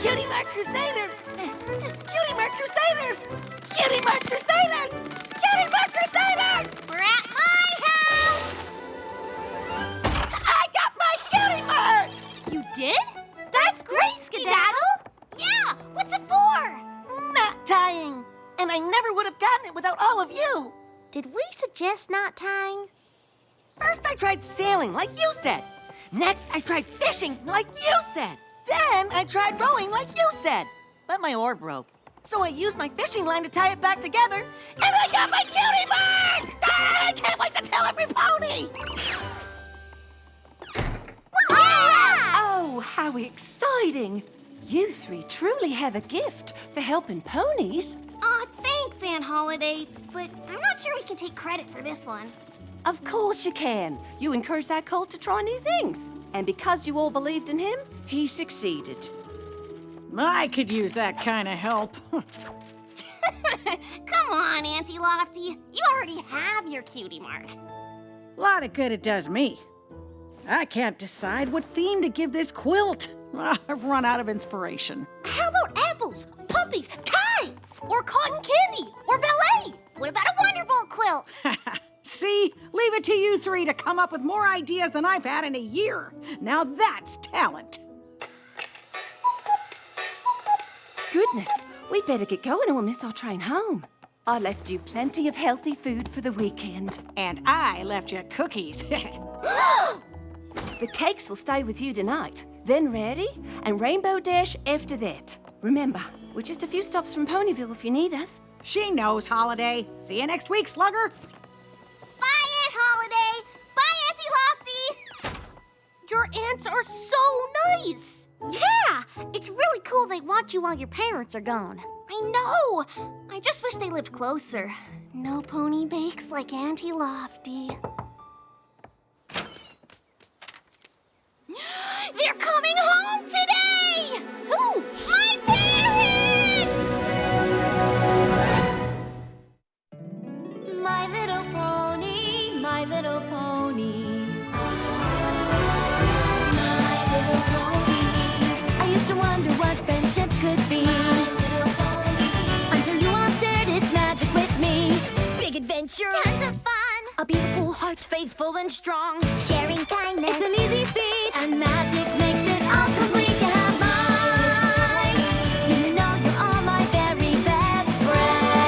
Cutie Mark Crusaders! Cutie Mark Crusaders! Cutie Mark Crusaders! Cutie Mark Crusaders! We're at my house! I got my Cutie Mark! You did? That's great, Skedaddle! Yeah, what's it for? Knot tying. And I never would have gotten it without all of you. Did we suggest knot tying? First I tried sailing, like you said. Next I tried fishing, like you said. Then I tried rowing, like you said. But my oar broke. So I used my fishing line to tie it back together, and I got my Cutie Mark! Ah, I can't wait to tell every pony! Oh, how exciting! You three truly have a gift for helping ponies. Aw, thanks, Aunt Holiday, but I'm not sure we can take credit for this one. Of course you can. You encouraged that colt to try new things. And because you all believed in him, he succeeded. I could use that kind of help. Come on, Auntie Lofty. You already have your Cutie Mark. A lot of good it does me. I can't decide what theme to give this quilt. I've run out of inspiration. How about apples, puppies, kites? Or cotton candy? Or ballet? What about a Wonderbolt quilt? See? Leave it to you three to come up with more ideas than I've had in a year. Now that's talent. Goodness, we'd better get going or we'll miss our train home. I left you plenty of healthy food for the weekend. And I left you cookies. The cakes will stay with you tonight. Then Ready and Rainbow Dash after that. Remember, we're just a few stops from Ponyville if you need us. She knows, Holiday. See you next week, Slugger. Bye, Aunt Holiday. Bye, Auntie Lofty. Your aunts are so nice. Yeah, it's really cool they want you while your parents are gone. I know. I just wish they lived closer. No pony bakes like Auntie Lofty. They're coming home today! Who? My parents! My little pony, my little pony. My little pony. I used to wonder what friendship could be. My little pony. Until you all shared its magic with me. Big adventure. Tons of fun! A beautiful heart, faithful and strong. Sharing kindness. It's an easy feat, and magic makes it all complete. You have mine. Do you know you're all my very best friends?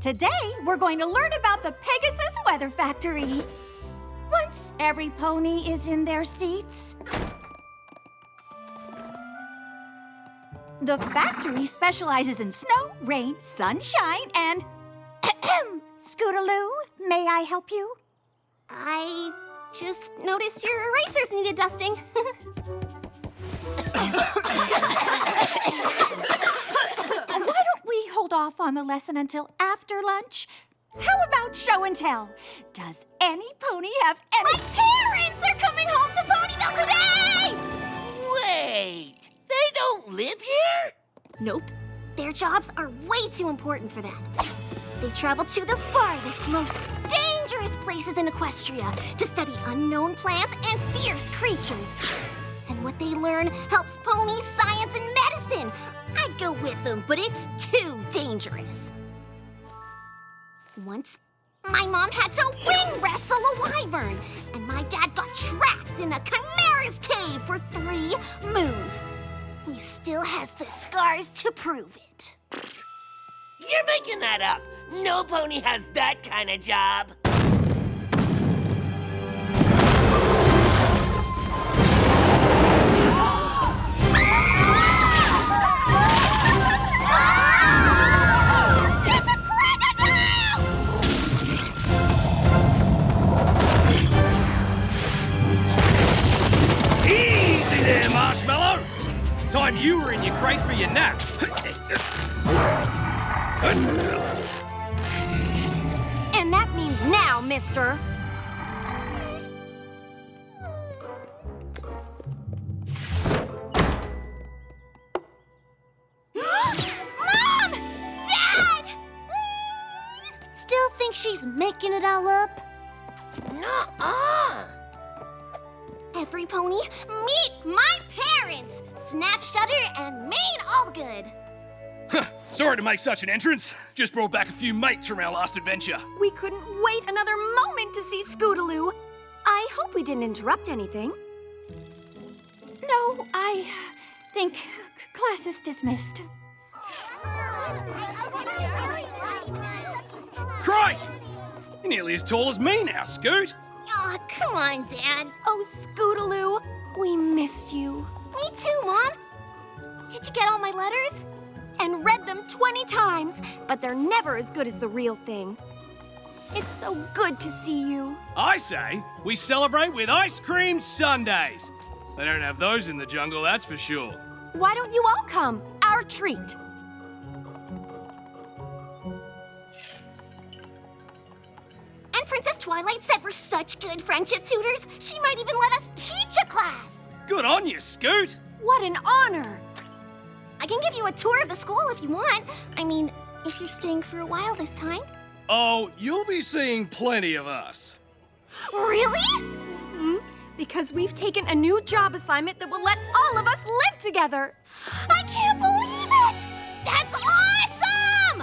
Today, we're going to learn about the Pegasus Weather Factory. Once every pony is in their seats, the factory specializes in snow, rain, sunshine, and Scootaloo, may I help you? I just noticed your erasers needed dusting. Why don't we hold off on the lesson until after lunch? How about show and tell? Does any pony have any... My parents are coming home to Ponyville today! Wait, they don't live here? Nope. Their jobs are way too important for that. They travel to the farthest, most dangerous places in Equestria to study unknown plants and fierce creatures. And what they learn helps ponies, science, and medicine. I'd go with them, but it's too dangerous. Once, my mom had to wing wrestle a wyvern, and my dad got trapped in a chimera's cave for 3 moons. He still has the scars to prove it. You're making that up. No pony has that kind of job. Marshmallow! Time you were in your crate for your nap. And that means now, mister. Mom! Dad! she's making it all up? Nuh-uh. Every pony, meet my parents! Snap, Shutter, and Maine Allgood. Huh, sorry to make such an entrance. Just brought back a few mates from our last adventure. We couldn't wait another moment to see Scootaloo. I hope we didn't interrupt anything. No, I think class is dismissed. Crikey! You're nearly as tall as me now, Scoot. Aw, come on, Dad. Oh, Scootaloo, we missed you. Me too, Mom. Did you get all my letters? And read them 20 times, but they're never as good as the real thing. It's so good to see you. I say we celebrate with ice cream sundaes. They don't have those in the jungle, that's for sure. Why don't you all come? Our treat. And Princess Twilight said we're such good friendship tutors, she might even let us teach a class. Good on you, Scoot. What an honor. I can give you a tour of the school if you want. I mean, if you're staying for a while this time. Oh, you'll be seeing plenty of us. Really? Because we've taken a new job assignment that will let all of us live together. I can't believe it! That's awesome!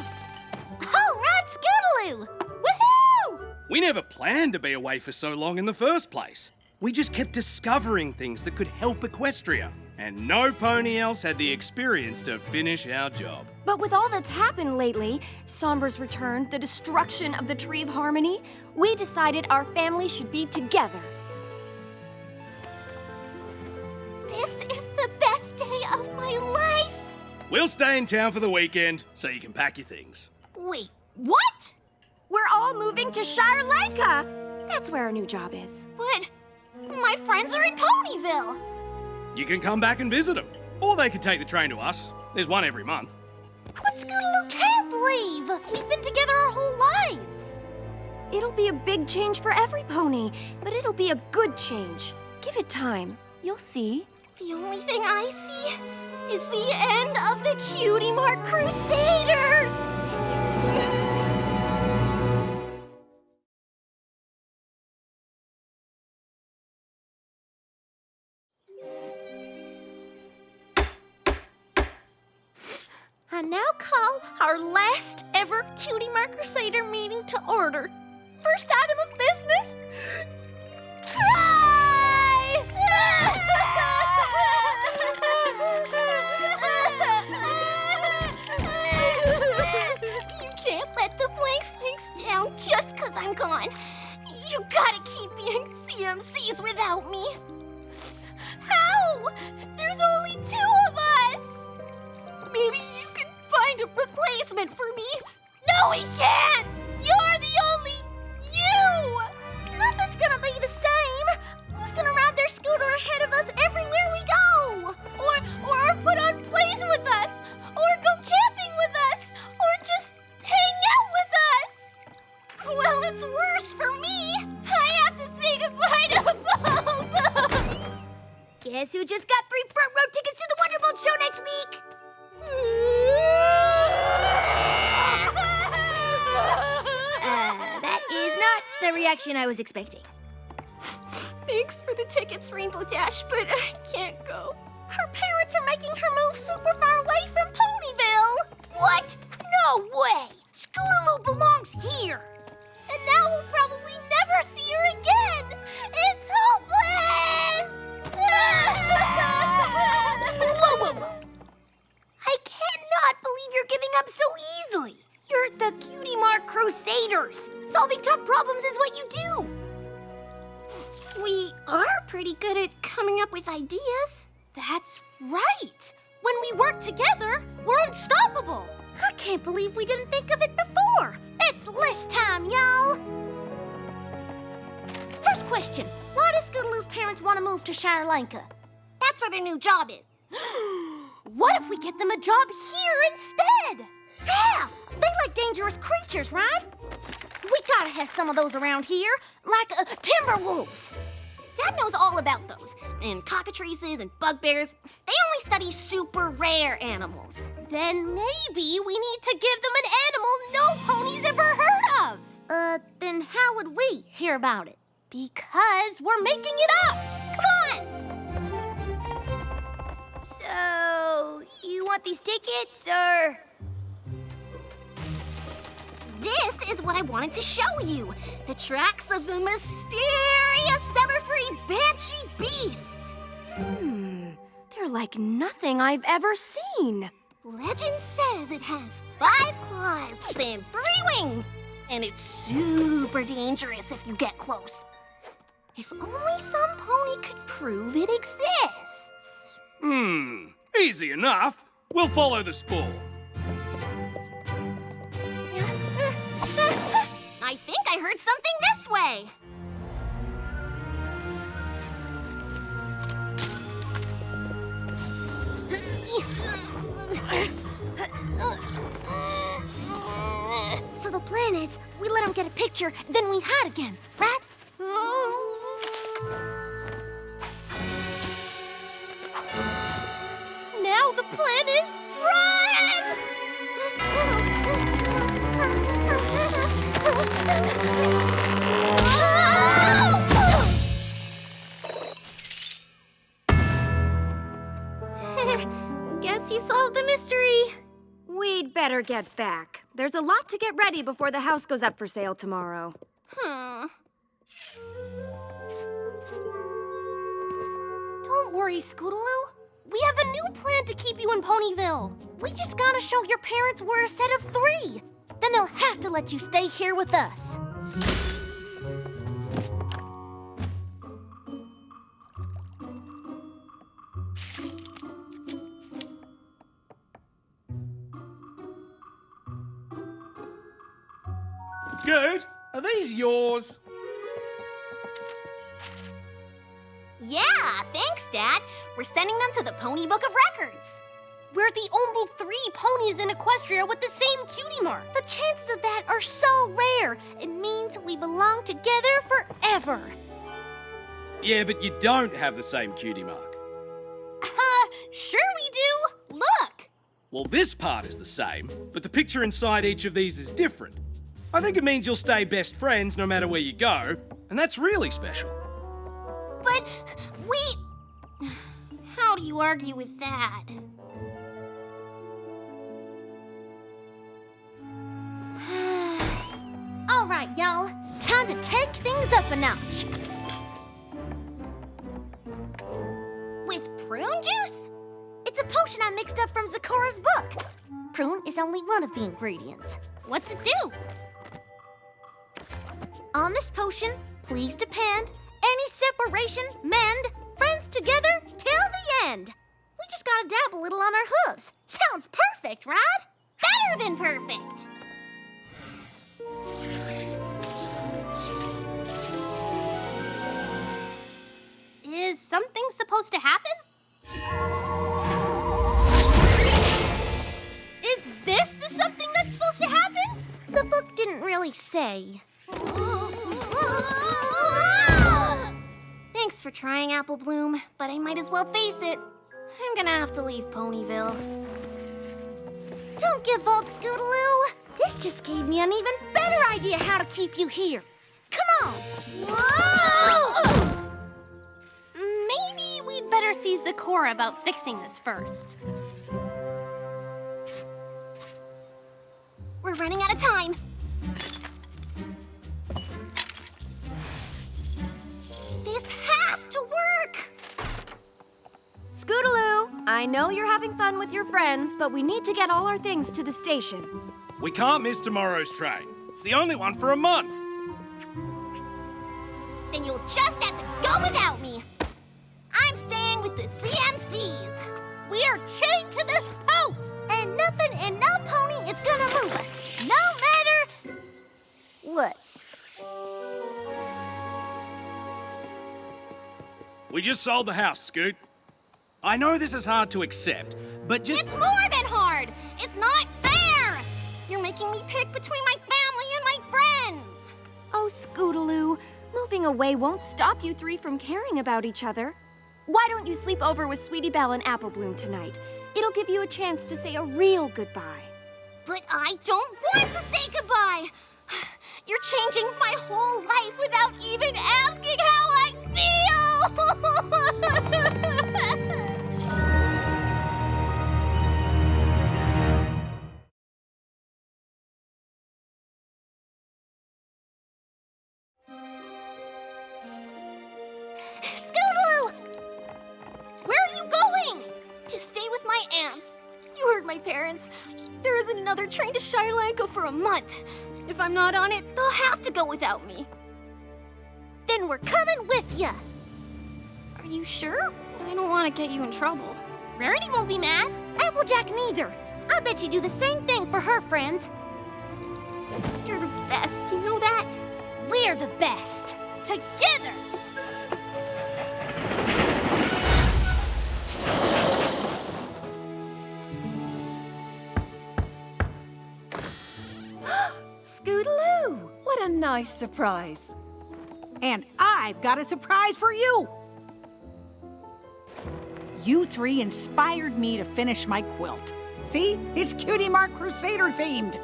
All right, Scootaloo! Woohoo! We never planned to be away for so long in the first place. We just kept discovering things that could help Equestria. And no pony else had the experience to finish our job. But with all that's happened lately, Sombra's return, the destruction of the Tree of Harmony, we decided our family should be together. This is the best day of my life! We'll stay in town for the weekend so you can pack your things. Wait, what? We're all moving to Shire-Lanka. That's where our new job is. But my friends are in Ponyville. You can come back and visit them. Or they could take the train to us. There's one every month. But Scootaloo can't leave! We've been together our whole lives! It'll be a big change for every pony, but it'll be a good change. Give it time. You'll see. The only thing I see is the end of the Cutie Mark Crusaders! I now call our last ever Cutie Mark Crusader meeting to order. First item of business, cry! You can't let the blank flanks down just 'cause I'm gone. You gotta keep being CMCs without me. How? There's only 2 of us. Maybe you can find a replacement for me. No, he can't! You're the only you! Nothing's gonna be the same. Who's gonna ride their scooter ahead of us everywhere we go? Or put on plays with us? Or go camping with us? Or just hang out with us? Well, it's worse for me. I have to say goodbye to both. Guess who just got free front row tickets to the Wonderbolt show next week? That is not the reaction I was expecting. Thanks for the tickets, Rainbow Dash, but I can't go. Her parents are making her move super far away from Ponyville. What? No way! Scootaloo belongs here. And now we'll probably never see her again. It's hopeless! Whoa. I cannot believe you're giving up so easily. You're the Cutie Mark Crusaders. Solving tough problems is what you do. We are pretty good at coming up with ideas. That's right. When we work together, we're unstoppable. I can't believe we didn't think of it before. It's list time, y'all. First question. Why do Scootaloo's parents want to move to Shire-Lanka? That's where their new job is. What if we get them a job here instead? Yeah! They like dangerous creatures, right? We gotta have some of those around here, like timber wolves. Dad knows all about those, and cockatrices and bugbears. They only study super rare animals. Then maybe we need to give them an animal no pony's ever heard of. Then how would we hear about it? Because we're making it up! Come on! So, you want these tickets, or...? This is what I wanted to show you. The tracks of the mysterious summer-free Banshee Beast. They're like nothing I've ever seen. Legend says it has 5 claws and 3 wings. And it's super dangerous if you get close. If only some pony could prove it exists. Easy enough. We'll follow the spoor. I think I heard something this way. So the plan is, we let him get a picture, then we hide again, right? Now the plan is run! Guess you solved the mystery. We'd better get back. There's a lot to get ready before the house goes up for sale tomorrow. Don't worry, Scootaloo. We have a new plan to keep you in Ponyville. We just gotta show your parents we're a set of 3. Then they'll have to let you stay here with us. Good. Are these yours? Yeah, thanks, Dad. We're sending them to the Pony Book of Records. We're the only 3 ponies in Equestria with the same cutie mark. The chances of that are so rare. It means we belong together forever. Yeah, but you don't have the same cutie mark. Sure we do. Look. Well, this part is the same, but the picture inside each of these is different. I think it means you'll stay best friends no matter where you go, and that's really special. But we... How do you argue with that? All right, y'all. Time to take things up a notch. With prune juice? It's a potion I mixed up from Zikora's book. Prune is only one of the ingredients. What's it do? On this potion, please depend, any separation, mend, friends together till the end. We just gotta dab a little on our hooves. Sounds perfect, right? Better than perfect. Is something supposed to happen? Is this the something that's supposed to happen? The book didn't really say. Thanks for trying, Apple Bloom, but I might as well face it. I'm gonna have to leave Ponyville. Don't give up, Scootaloo. This just gave me an even better idea how to keep you here. Come on. Whoa! Maybe we'd better see Zikora about fixing this first. We're running out of time. This has to work! Scootaloo, I know you're having fun with your friends, but we need to get all our things to the station. We can't miss tomorrow's train. It's the only one for a month. Then you'll just have to go without me. I'm staying with the CMCs. We are chained to this post. And nothing and no pony is gonna move us. No matter what. We just sold the house, Scoot. I know this is hard to accept, but just... It's more than hard. It's not fair. You're making me pick between my family and my friends. Oh, Scootaloo, moving away won't stop you 3 from caring about each other. Why don't you sleep over with Sweetie Belle and Apple Bloom tonight? It'll give you a chance to say a real goodbye. But I don't want to say goodbye. You're changing my whole life without even asking how I feel! Scootaloo! Where are you going? To stay with my aunts. You heard my parents. There is another train to Shirelanko for a month. If I'm not on it, they'll have to go without me. Then we're coming with ya. Are you sure? I don't want to get you in trouble. Rarity won't be mad. Applejack neither. I bet you do the same thing for her friends. You're the best, you know that? We're the best. Together! Scootaloo! What a nice surprise. And I've got a surprise for you. You three inspired me to finish my quilt. See, it's Cutie Mark Crusader themed.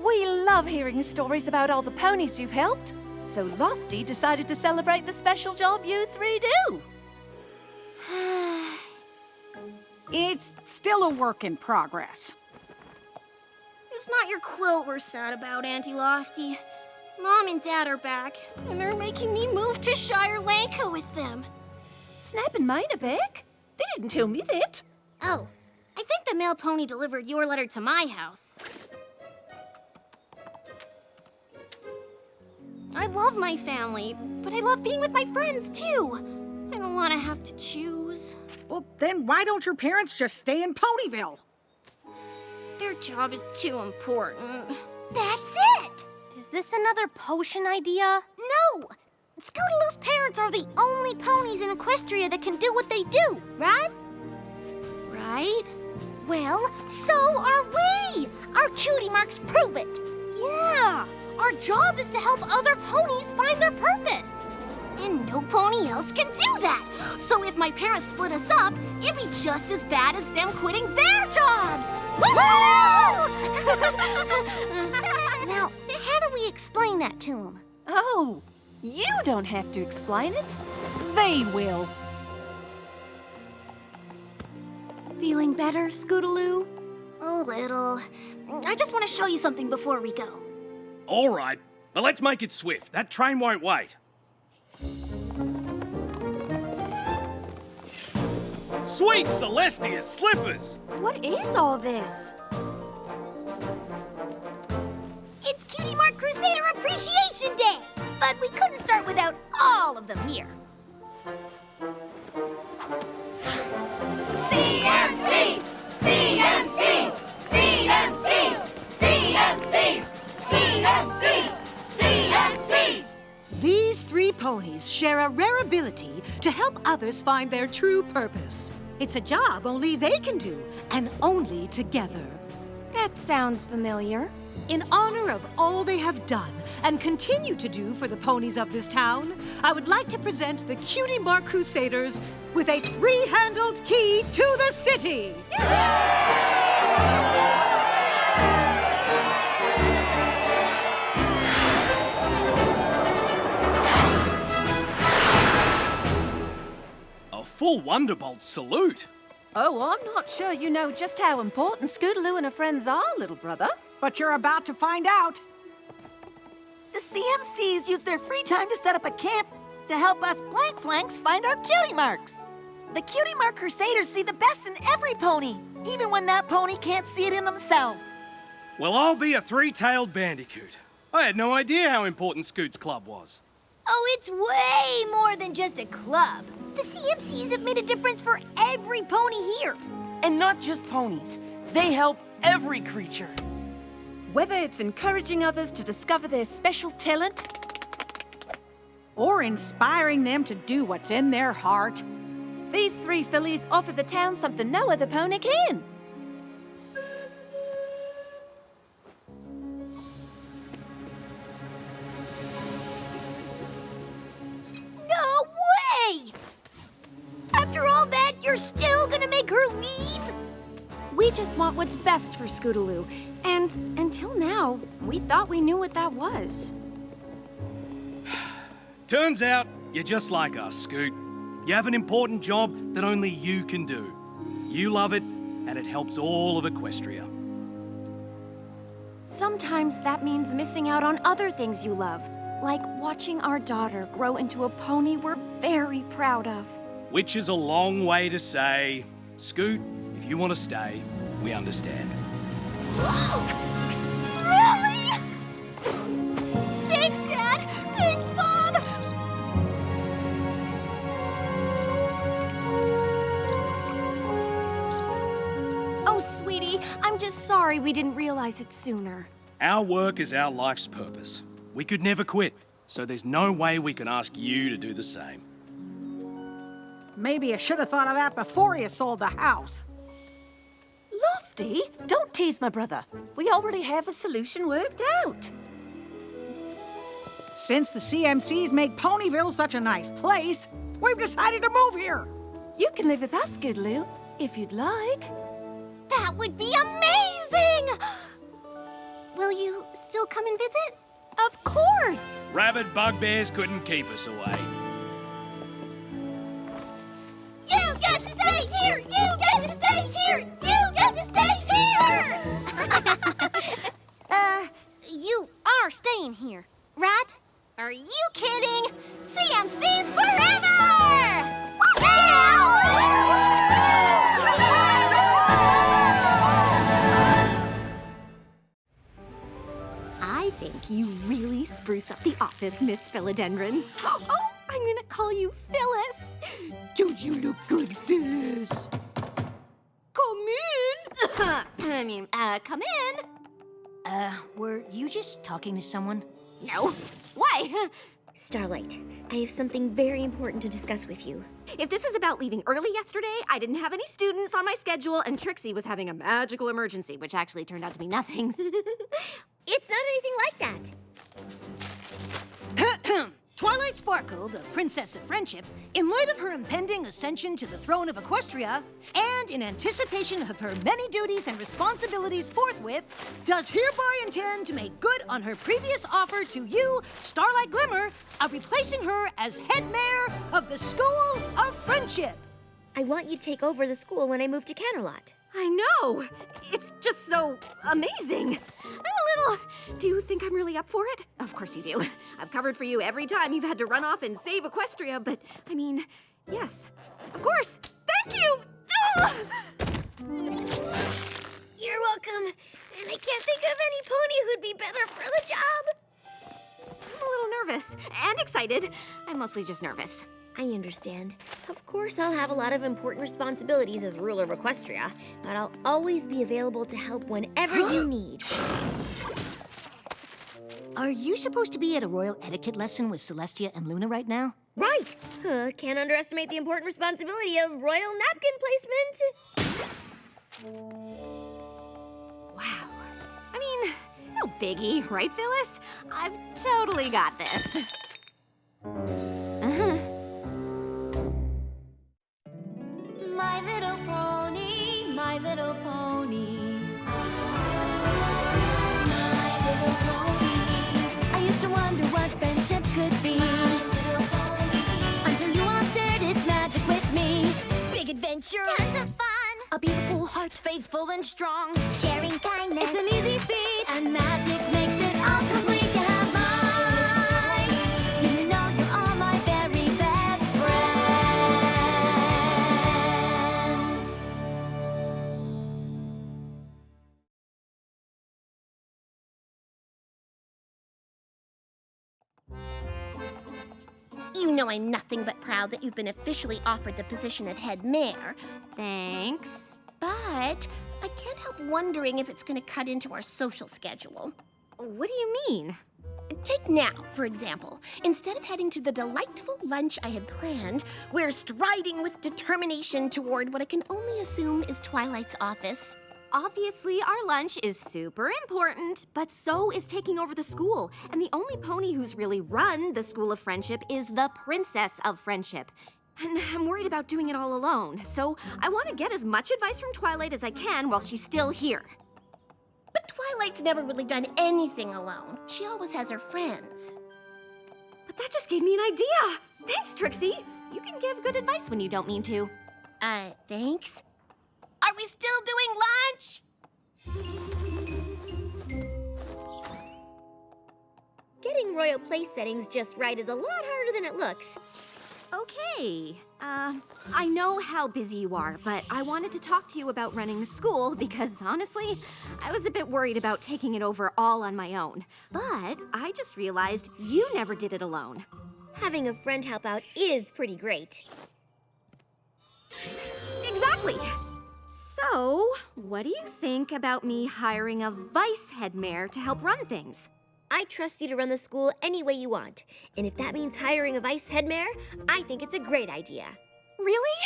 We love hearing stories about all the ponies you've helped. So Lofty decided to celebrate the special job you three do. It's still a work in progress. It's not your quilt we're sad about, Auntie Lofty. Mom and Dad are back, and they're making me move to Shirelanko with them. Snap and mine are back? They didn't tell me that. Oh, I think the mail pony delivered your letter to my house. I love my family, but I love being with my friends too. I don't want to have to choose. Well, then why don't your parents just stay in Ponyville? Their job is too important. That's it! Is this another potion idea? No! Scootaloo's parents are the only ponies in Equestria that can do what they do, right? Right? Well, so are we! Our cutie marks prove it! Yeah! Our job is to help other ponies find their purpose. And no pony else can do that. So if my parents split us up, it'd be just as bad as them quitting their jobs. Woohoo! Now, how do we explain that to them? Oh, you don't have to explain it. They will. Feeling better, Scootaloo? A little. I just want to show you something before we go. All right, but let's make it swift. That train won't wait. Sweet Celestia's slippers! What is all this? It's Cutie Mark Crusader Appreciation Day! But we couldn't start without all of them here. CMCs! CMCs! CMCs! CMCs! CMCs! CMCs! These three ponies share a rare ability to help others find their true purpose. It's a job only they can do, and only together. That sounds familiar. In honor of all they have done and continue to do for the ponies of this town, I would like to present the Cutie Mark Crusaders with a three-handled key to the city. A full Wonderbolt salute. Oh, I'm not sure you know just how important Scootaloo and her friends are, little brother. But you're about to find out. The CMCs use their free time to set up a camp to help us blank flanks find our cutie marks. The Cutie Mark Crusaders see the best in every pony, even when that pony can't see it in themselves. Well, I'll be a three-tailed bandicoot. I had no idea how important Scoot's club was. Oh, it's way more than just a club. The CMCs have made a difference for every pony here. And not just ponies. They help every creature. Whether it's encouraging others to discover their special talent, Or inspiring them to do what's in their heart. these three fillies offer the town something no other pony can. No way! After all that, you're still gonna make her leave? We just want what's best for Scootaloo, and until now, we thought we knew what that was. Turns out, you're just like us, Scoot. You have an important job that only you can do. You love it, and it helps all of Equestria. Sometimes that means missing out on other things you love, like watching our daughter grow into a pony we're very proud of. Which is a long way to say, Scoot, if you want to stay, we understand. Really? Thanks, Dad! Thanks, Mom! Oh, sweetie, I'm just sorry we didn't realize it sooner. Our work is our life's purpose. We could never quit, so there's no way we can ask you to do the same. Maybe you should have thought of that before you sold the house. Lofty, don't tease my brother. We already have a solution worked out. Since the CMCs make Ponyville such a nice place, we've decided to move here. You can live with us, Scootaloo, if you'd like. That would be amazing! Will you still come and visit? Of course! Rabid bugbears couldn't keep us away. You get to stay here! You get to stay here! You get to stay here! You are staying here, right? Are you kidding? CMC's forever! I think you really spruce up the office, Miss Philodendron. Oh, I'm gonna call you Phyllis. Don't you look good, Phyllis? Come in. Come in. Were you just talking to someone? No. Why? Starlight, I have something very important to discuss with you. If this is about leaving early yesterday, I didn't have any students on my schedule, and Trixie was having a magical emergency, which actually turned out to be nothing. It's not anything like that. Twilight Sparkle, the Princess of Friendship, in light of her impending ascension to the throne of Equestria, and in anticipation of her many duties and responsibilities forthwith, does hereby intend to make good on her previous offer to you, Starlight Glimmer, of replacing her as Headmare of the School of Friendship. I want you to take over the school when I move to Canterlot. I know! It's just so amazing! Do you think I'm really up for it? Of course you do. I've covered for you every time you've had to run off and save Equestria, but, I mean, yes, of course! Thank you! You're welcome. And I can't think of any pony who'd be better for the job. I'm a little nervous and excited. I'm mostly just nervous. I understand. Of course, I'll have a lot of important responsibilities as ruler of Equestria, but I'll always be available to help whenever you need. Are you supposed to be at a royal etiquette lesson with Celestia and Luna right now? Right. Can't underestimate the important responsibility of royal napkin placement. Wow. I mean, no biggie, right, Phyllis? I've totally got this. My little pony, my little pony. My little pony. I used to wonder what friendship could be. Until you all shared its magic with me. Big adventure, Tons of fun! a beautiful heart, faithful and strong. Sharing kindness. It's an easy feat, and magic makes it all complete. You have mine. Didn't you know you're all my very best friends? You know I'm nothing but proud that you've been officially offered the position of Headmare. Thanks. But I can't help wondering if it's going to cut into our social schedule. What do you mean? Take now, for example. Instead of heading to the delightful lunch I had planned, we're striding with determination toward what I can only assume is Twilight's office. Obviously, our lunch is super important, but so is taking over the school. And the only pony who's really run the School of Friendship is the Princess of Friendship. And I'm worried about doing it all alone, so I want to get as much advice from Twilight as I can while she's still here. But Twilight's never really done anything alone. She always has her friends. But that just gave me an idea. Thanks, Trixie. You can give good advice when you don't mean to. Thanks. Are we still doing lunch? Getting royal place settings just right is a lot harder than it looks. Okay. I know how busy you are, but I wanted to talk to you about running the school because, honestly, I was a bit worried about taking it over all on my own. But I just realized you never did it alone. Having a friend help out is pretty great. Exactly. So, what do you think about me hiring a Vice Headmare to help run things? I trust you to run the school any way you want. And if that means hiring a Vice Headmare, I think it's a great idea. Really?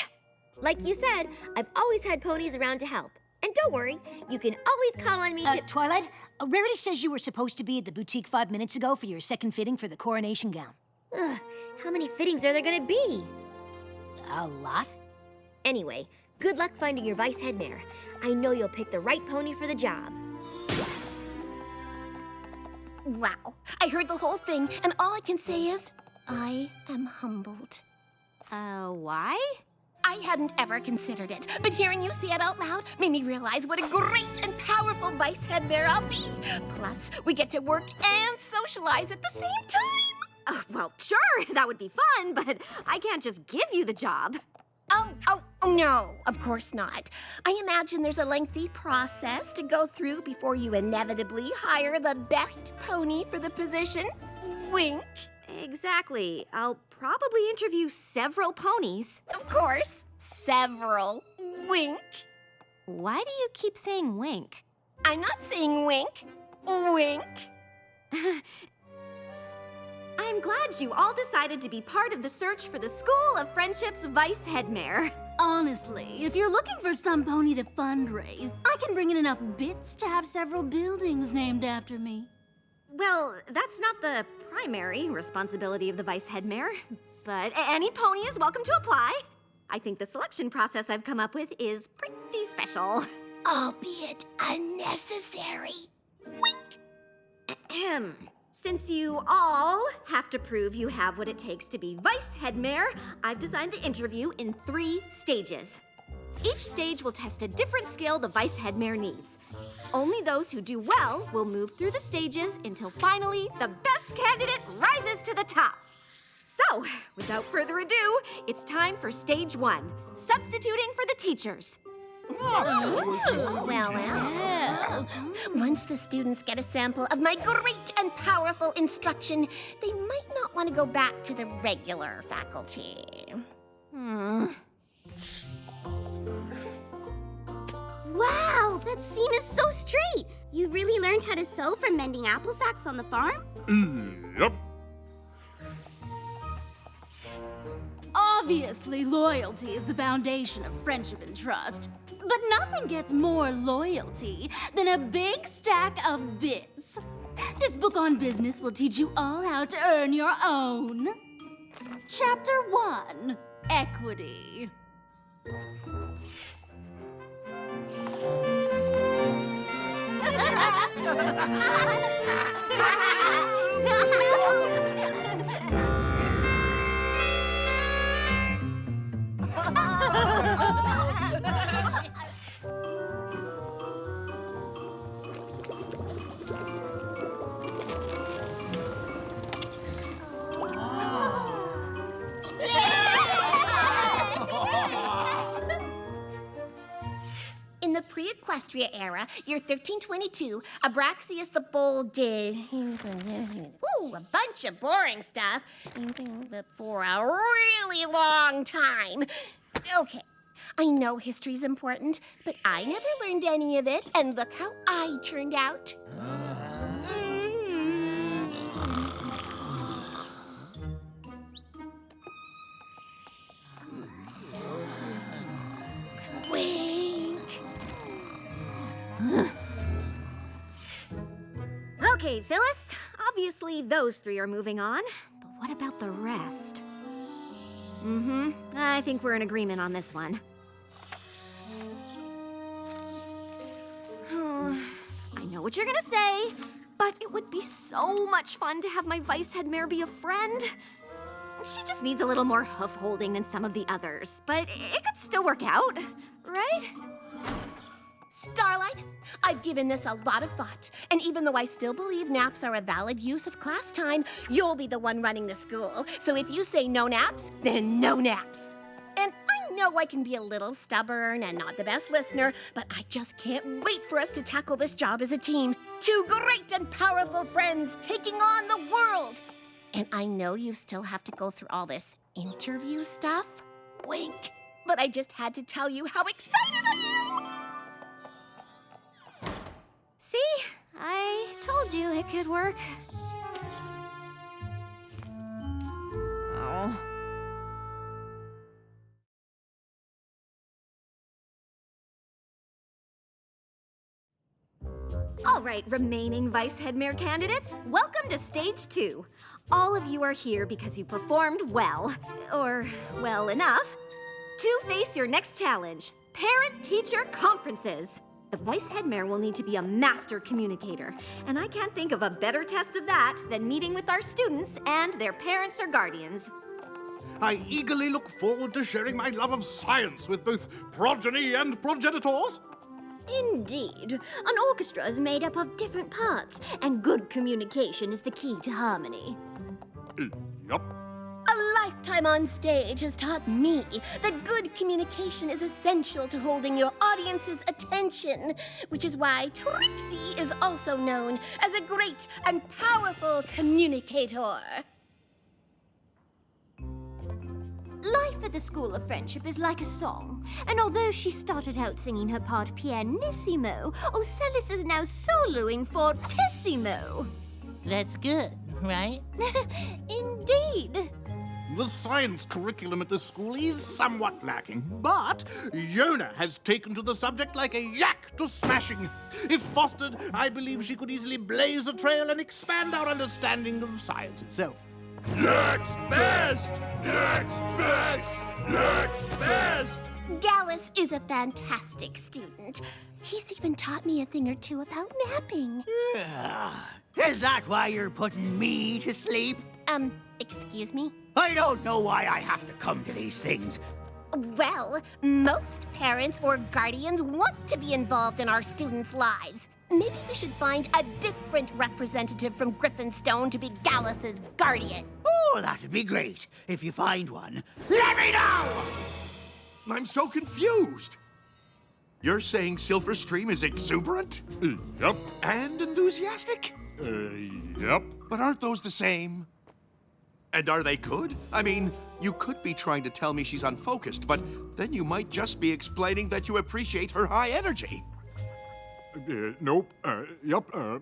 Like you said, I've always had ponies around to help. And don't worry, you can always call on me to— Twilight, Rarity says you were supposed to be at the boutique 5 minutes ago for your second fitting for the coronation gown. Ugh, how many fittings are there gonna be? A lot? Anyway, good luck finding your Vice Headmare. I know you'll pick the right pony for the job. Wow. I heard the whole thing, and all I can say is, I am humbled. Why? I hadn't ever considered it, but hearing you say it out loud made me realize what a great and powerful Vice Headmare I'll be. Plus, we get to work and socialize at the same time. Well, sure, that would be fun, but I can't just give you the job. Oh, no, of course not. I imagine there's a lengthy process to go through before you inevitably hire the best pony for the position. Wink. Exactly. I'll probably interview several ponies. Of course, several. Wink. Why do you keep saying wink? I'm not saying wink. Wink. I'm glad you all decided to be part of the search for the School of Friendship's Vice Headmare. Honestly, if you're looking for some pony to fundraise, I can bring in enough bits to have several buildings named after me. Well, that's not the primary responsibility of the Vice Headmare, but any pony is welcome to apply. I think the selection process I've come up with is pretty special. Albeit unnecessary. Wink. Since you all have to prove you have what it takes to be Vice Headmare, I've designed the interview in 3 stages. Each stage will test a different skill the Vice Headmare needs. Only those who do well will move through the stages until finally the best candidate rises to the top. So, without further ado, it's time for stage 1, substituting for the teachers. Well. Once the students get a sample of my great and powerful instruction, they might not want to go back to the regular faculty. Wow, that seam is so straight. You really learned how to sew from mending apple sacks on the farm? Yep. Obviously, loyalty is the foundation of friendship and trust. But nothing gets more loyalty than a big stack of bits. This book on business will teach you all how to earn your own. Chapter 1, Equity. In the pre-Equestria era, year 1322, Abraxius the Bold did a bunch of boring stuff for a really long time. Okay, I know history's important, but I never learned any of it, and look how I turned out. Okay, Phyllis, obviously those 3 are moving on, but what about the rest? I think we're in agreement on this one. I know what you're gonna say, But it would be so much fun to have my Vice Headmare be a friend. She just needs a little more hoof-holding than some of the others, but it could still work out, right? Starlight, I've given this a lot of thought, and even though I still believe naps are a valid use of class time, you'll be the one running the school. So if you say no naps, then no naps. And I know I can be a little stubborn and not the best listener, but I just can't wait for us to tackle this job as a team. Two great and powerful friends taking on the world. And I know you still have to go through all this interview stuff. Wink. But I just had to tell you how excited I am! See? I told you it could work. Oh. All right, remaining Vice Headmare candidates, welcome to Stage 2. All of you are here because you performed well, or well enough, to face your next challenge, Parent-Teacher Conferences. The Vice Headmare will need to be a master communicator, and I can't think of a better test of that than meeting with our students and their parents or guardians. I eagerly look forward to sharing my love of science with both progeny and progenitors. Indeed. An orchestra is made up of different parts, and good communication is the key to harmony. Yup. A lifetime on stage has taught me that good communication is essential to holding your audience's attention, which is why Trixie is also known as a great and powerful communicator. Life at the School of Friendship is like a song, and although she started out singing her part pianissimo, Celis is now soloing fortissimo. That's good, right? Indeed. The science curriculum at the school is somewhat lacking, but Yona has taken to the subject like a yak to smashing. If fostered, I believe she could easily blaze a trail and expand our understanding of science itself. Next best! Next best! Next best! Gallus is a fantastic student. He's even taught me a thing or two about napping. Is that why you're putting me to sleep? Excuse me? I don't know why I have to come to these things. Well, most parents or guardians want to be involved in our students' lives. Maybe we should find a different representative from Griffinstone to be Gallus's guardian. Oh, that'd be great. If you find one, let me know! I'm so confused. You're saying Silver Stream is exuberant? Yup. And enthusiastic? Yup. But aren't those the same? And are they good? I mean, you could be trying to tell me she's unfocused, but then you might just be explaining that you appreciate her high energy. Nope.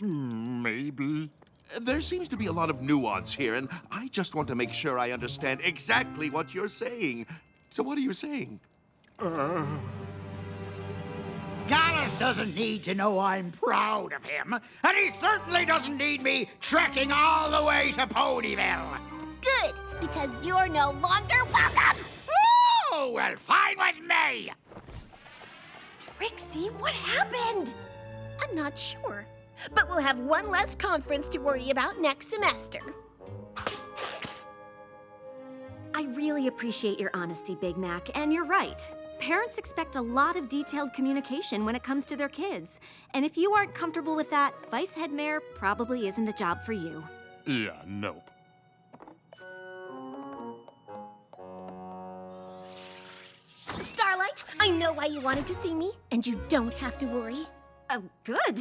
Maybe. There seems to be a lot of nuance here, and I just want to make sure I understand exactly what you're saying. So what are you saying? Gallus doesn't need to know I'm proud of him, and he certainly doesn't need me trekking all the way to Ponyville. Good, because you're no longer welcome! Oh, well, fine with me! Trixie, what happened? I'm not sure, but we'll have one less conference to worry about next semester. I really appreciate your honesty, Big Mac, and you're right. Parents expect a lot of detailed communication when it comes to their kids. And if you aren't comfortable with that, Vice Headmare probably isn't the job for you. Yeah, nope. Starlight, I know why you wanted to see me, and you don't have to worry. Oh, good.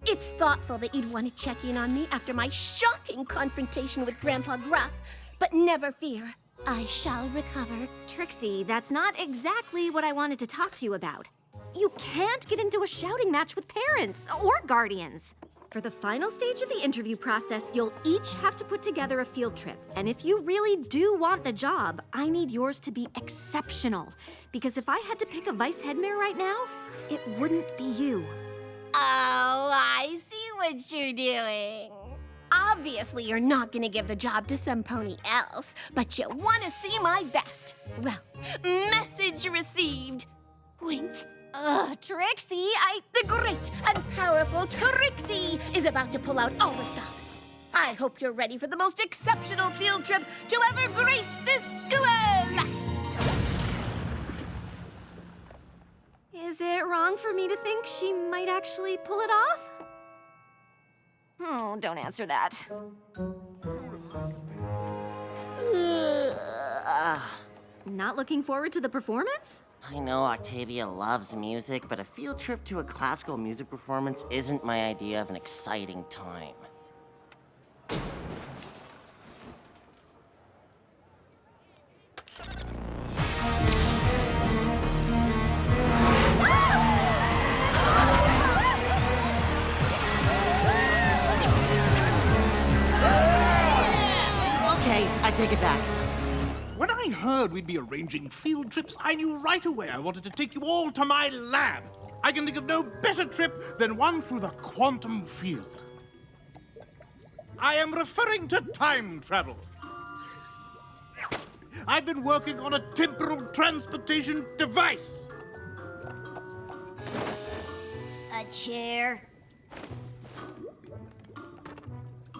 It's thoughtful that you'd want to check in on me after my shocking confrontation with Grandpa Gruff, but never fear, I shall recover. Trixie, that's not exactly what I wanted to talk to you about. You can't get into a shouting match with parents or guardians. For the final stage of the interview process, you'll each have to put together a field trip. And if you really do want the job, I need yours to be exceptional. Because if I had to pick a Vice Headmare right now, it wouldn't be you. Oh, I see what you're doing. Obviously, you're not gonna give the job to some pony else, but you want to see my best. Well, message received. Wink. Trixie, The great and powerful Trixie is about to pull out all the stops. I hope you're ready for the most exceptional field trip to ever grace this school! Is it wrong for me to think she might actually pull it off? Oh, don't answer that. Not looking forward to the performance? I know Octavia loves music, but a field trip to a classical music performance isn't my idea of an exciting time. Okay, I take it back. When I heard we'd be arranging field trips, I knew right away I wanted to take you all to my lab. I can think of no better trip than one through the quantum field. I am referring to time travel. I've been working on a temporal transportation device. A chair.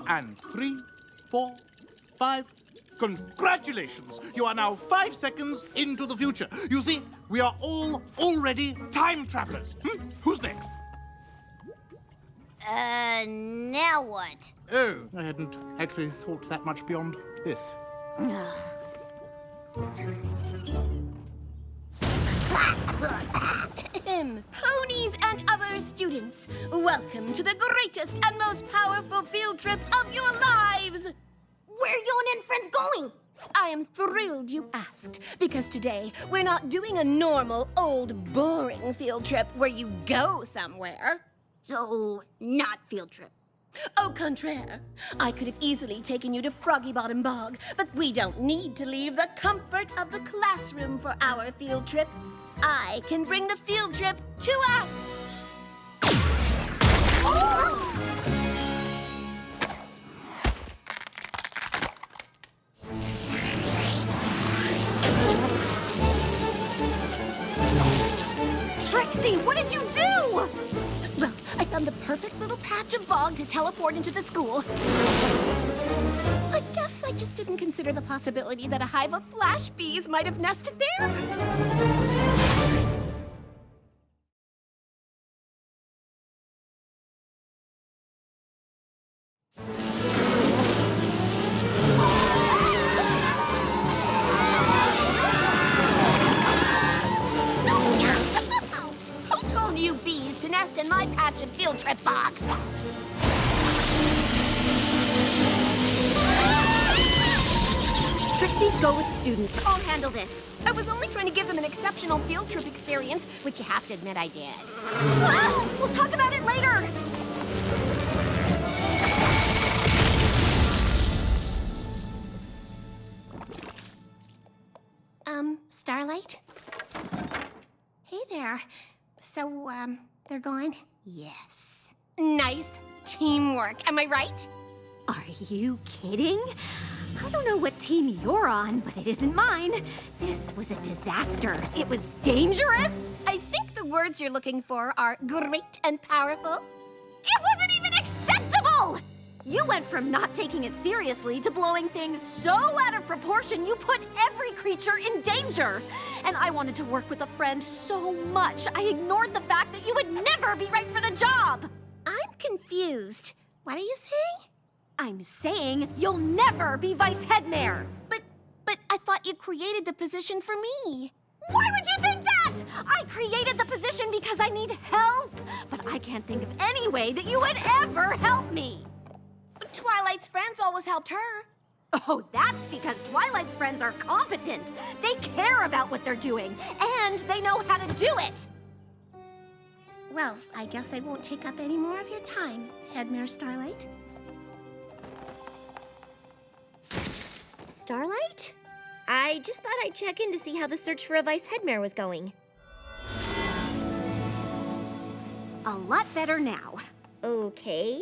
And 3, 4, 5. Congratulations! You are now 5 seconds into the future. You see, we are all already time travelers. Who's next? Now what? Oh, I hadn't actually thought that much beyond this. Ponies and other students, welcome to the greatest and most powerful field trip of your lives! Where are you and friends going? I am thrilled you asked, because today we're not doing a normal, old, boring field trip where you go somewhere. So, not field trip. Au contraire, I could have easily taken you to Froggy Bottom Bog, but we don't need to leave the comfort of the classroom for our field trip. I can bring the field trip to us! Trixie, what did you do? Well, I found the perfect little patch of bog to teleport into the school. I guess I just didn't consider the possibility that a hive of flash bees might have nested there. Who told you bees to nest in my patch of field trip bog? Trixie, go with the students. I'll handle this. I was only trying to give them an exceptional field trip experience, which you have to admit I did. We'll talk about it later. Starlight? Hey there. So, they're gone? Yes. Nice teamwork, am I right? Are you kidding? I don't know what team you're on, but it isn't mine. This was a disaster. It was dangerous. I think the words you're looking for are great and powerful. It wasn't even acceptable! You went from not taking it seriously to blowing things so out of proportion you put every creature in danger. And I wanted to work with a friend so much, I ignored the fact that you would never be right for the job. I'm confused. What are you saying? I'm saying you'll never be Vice Headmare. But I thought you created the position for me. Why would you think that? I created the position because I need help. But I can't think of any way that you would ever help me. Twilight's friends always helped her. Oh, that's because Twilight's friends are competent. They care about what they're doing, and they know how to do it. Well, I guess I won't take up any more of your time, Headmare Starlight. Starlight? I just thought I'd check in to see how the search for a Vice Headmare was going. A lot better now. Okay.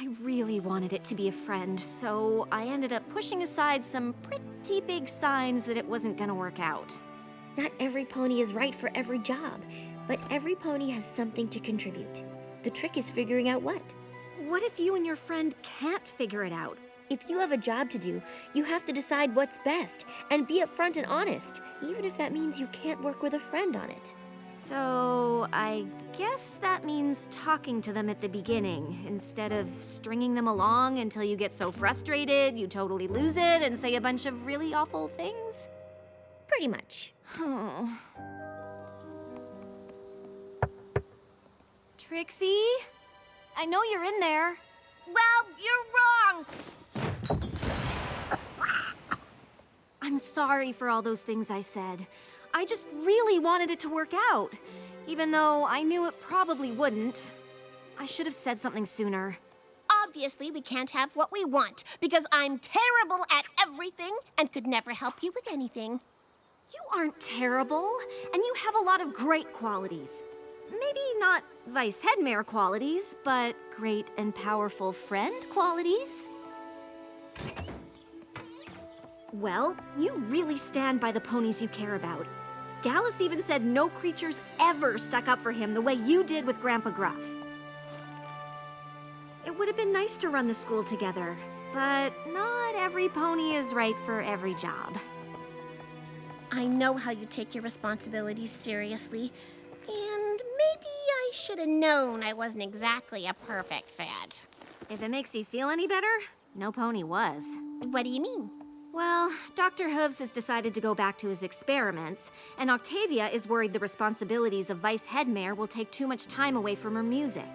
I really wanted it to be a friend, so I ended up pushing aside some pretty big signs that it wasn't gonna work out. Not every pony is right for every job. But every pony has something to contribute. The trick is figuring out what. What if you and your friend can't figure it out? If you have a job to do, you have to decide what's best and be upfront and honest, even if that means you can't work with a friend on it. So, I guess that means talking to them at the beginning, instead of stringing them along until you get so frustrated you totally lose it and say a bunch of really awful things? Pretty much. Oh. Trixie? I know you're in there. Well, you're wrong. I'm sorry for all those things I said. I just really wanted it to work out, even though I knew it probably wouldn't. I should have said something sooner. Obviously, we can't have what we want, because I'm terrible at everything and could never help you with anything. You aren't terrible, and you have a lot of great qualities. Maybe not Vice Headmare qualities, but great and powerful friend qualities. Well, you really stand by the ponies you care about. Gallus even said no creatures ever stuck up for him the way you did with Grandpa Gruff. It would have been nice to run the school together, but not every pony is right for every job. I know how you take your responsibilities seriously, and maybe I should have known I wasn't exactly a perfect fit. If it makes you feel any better, no pony was. What do you mean? Well, Dr. Hooves has decided to go back to his experiments, and Octavia is worried the responsibilities of Vice Headmare will take too much time away from her music.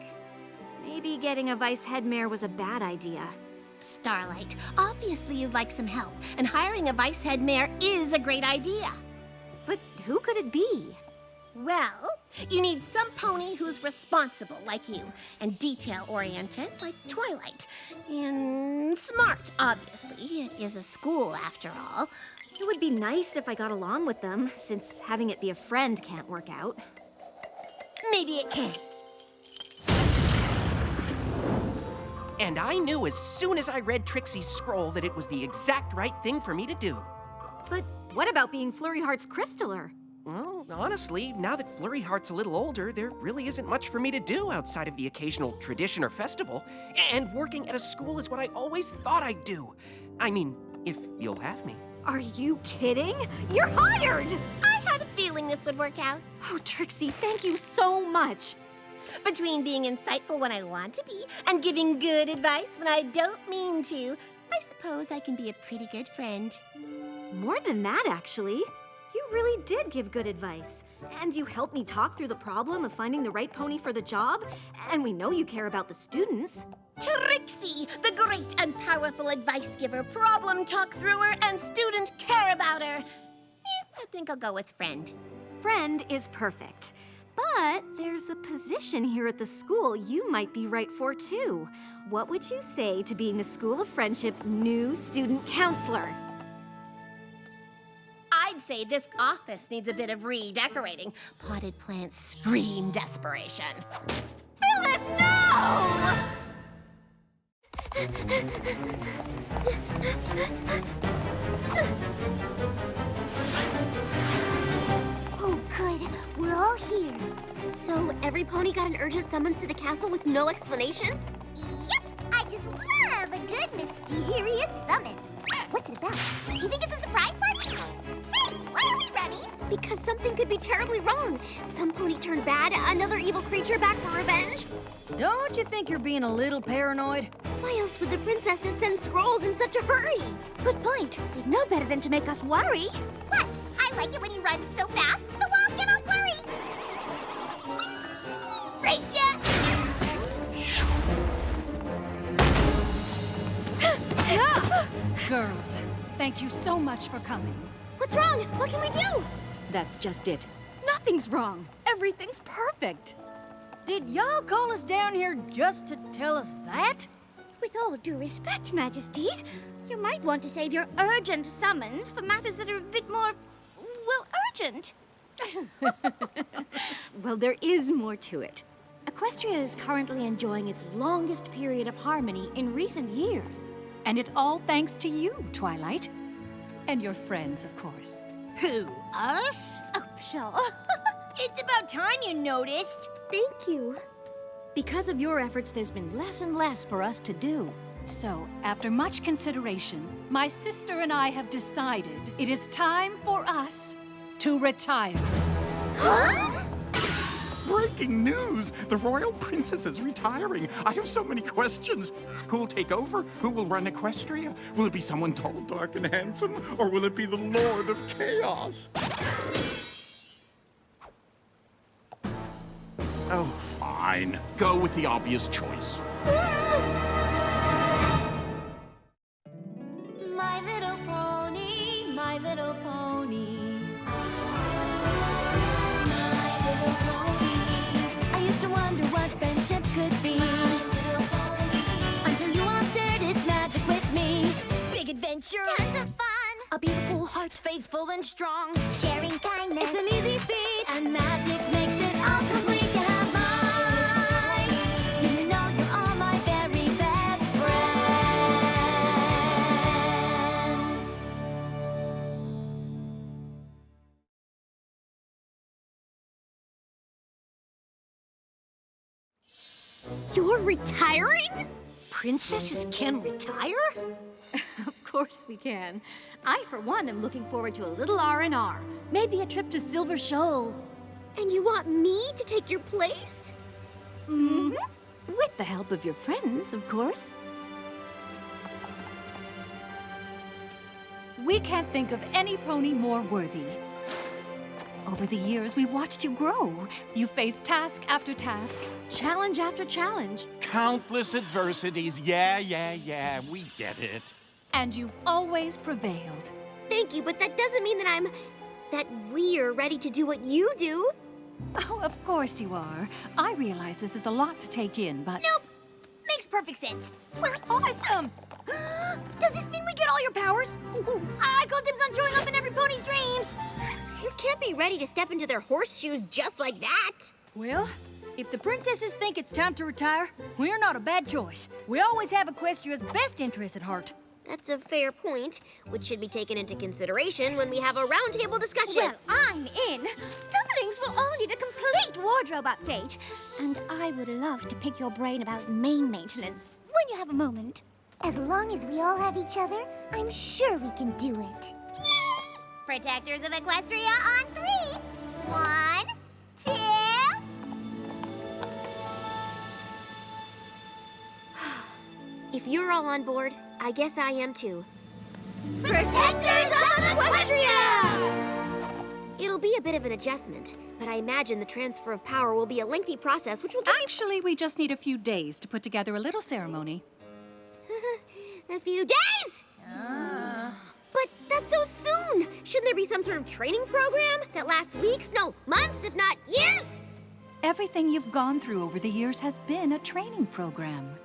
Maybe getting a Vice Headmare was a bad idea. Starlight, obviously you'd like some help, and hiring a Vice Headmare is a great idea. But who could it be? Well, you need some pony who's responsible like you, and detail-oriented like Twilight, and smart, obviously. It is a school, after all. It would be nice if I got along with them, since having it be a friend can't work out. Maybe it can. And I knew as soon as I read Trixie's scroll that it was the exact right thing for me to do. But what about being Flurry Heart's Crystaller? Well, honestly, now that Flurry Heart's a little older, there really isn't much for me to do outside of the occasional tradition or festival. And working at a school is what I always thought I'd do. I mean, if you'll have me. Are you kidding? You're hired! I had a feeling this would work out. Oh, Trixie, thank you so much. Between being insightful when I want to be and giving good advice when I don't mean to, I suppose I can be a pretty good friend. More than that, actually. You really did give good advice. And you helped me talk through the problem of finding the right pony for the job. And we know you care about the students. Trixie, the great and powerful advice giver, problem talk thrower, and student care about her. I think I'll go with friend. Friend is perfect. But there's a position here at the school you might be right for, too. What would you say to being the School of Friendship's new student counselor? I'd say this office needs a bit of redecorating. Potted plants scream desperation. Phyllis, no! Oh, good. We're all here. So every pony got an urgent summons to the castle with no explanation? Yep. I just love a good mysterious summons. What's it about? You think it's a surprise party? Hey, why are we running? Because something could be terribly wrong. Some pony turned bad, another evil creature back for revenge. Don't you think you're being a little paranoid? Why else would the princesses send scrolls in such a hurry? Good point. They'd know better than to make us worry. Plus, I like it when he runs so fast, the walls get all blurry. Race ya! Girls, thank you so much for coming. What's wrong? What can we do? That's just it. Nothing's wrong. Everything's perfect. Did y'all call us down here just to tell us that? With all due respect, Majesties, you might want to save your urgent summons for matters that are a bit more, well, urgent. Well, there is more to it. Equestria is currently enjoying its longest period of harmony in recent years. And it's all thanks to you, Twilight. And your friends, of course. Who, us? Oh, sure. It's about time you noticed. Thank you. Because of your efforts, there's been less and less for us to do. So, after much consideration, my sister and I have decided it is time for us to retire. Breaking news! The royal princess is retiring. I have so many questions. Who will take over? Who will run Equestria? Will it be someone tall, dark, and handsome? Or will it be the Lord of Chaos? Oh, fine. Go with the obvious choice. My little pony, my little pony. My little pony. I used to wonder what friendship could be. My little pony. Until you all shared its magic with me. Big adventure. Tons of fun. A beautiful heart, faithful and strong. Sharing kindness. It's an easy feat. And magic makes it all complete. You have mine. Did you know you're all my very best friends? You're retiring? Princesses can retire? Of course we can. I, for one, am looking forward to a little R&R. Maybe a trip to Silver Shoals. And you want me to take your place? Mm-hmm. With the help of your friends, of course. We can't think of any pony more worthy. Over the years, we've watched you grow. You faced task after task. Challenge after challenge. Countless adversities. Yeah. We get it. And you've always prevailed. Thank you, but that doesn't mean that we're ready to do what you do. Oh, of course you are. I realize this is a lot to take in, but... Nope. Makes perfect sense. We're awesome. Does this mean we get all your powers? Ooh, I call dibs on showing up in every pony's dreams. You can't be ready to step into their horseshoes just like that. Well, if the princesses think it's time to retire, we're not a bad choice. We always have Equestria's best interests at heart. That's a fair point, which should be taken into consideration when we have a roundtable discussion. Well, I'm in. Dumplings will all need a complete wardrobe update. And I would love to pick your brain about main maintenance when you have a moment. As long as we all have each other, I'm sure we can do it. Yay! Protectors of Equestria on 3. 1, 2... If you're all on board, I guess I am too. Protectors of Equestria! It'll be a bit of an adjustment, but I imagine the transfer of power will be a lengthy process, which will give Actually, we just need a few days to put together a little ceremony. A few days? But that's so soon! Shouldn't there be some sort of training program that lasts weeks, no, months, if not years? Everything you've gone through over the years has been a training program.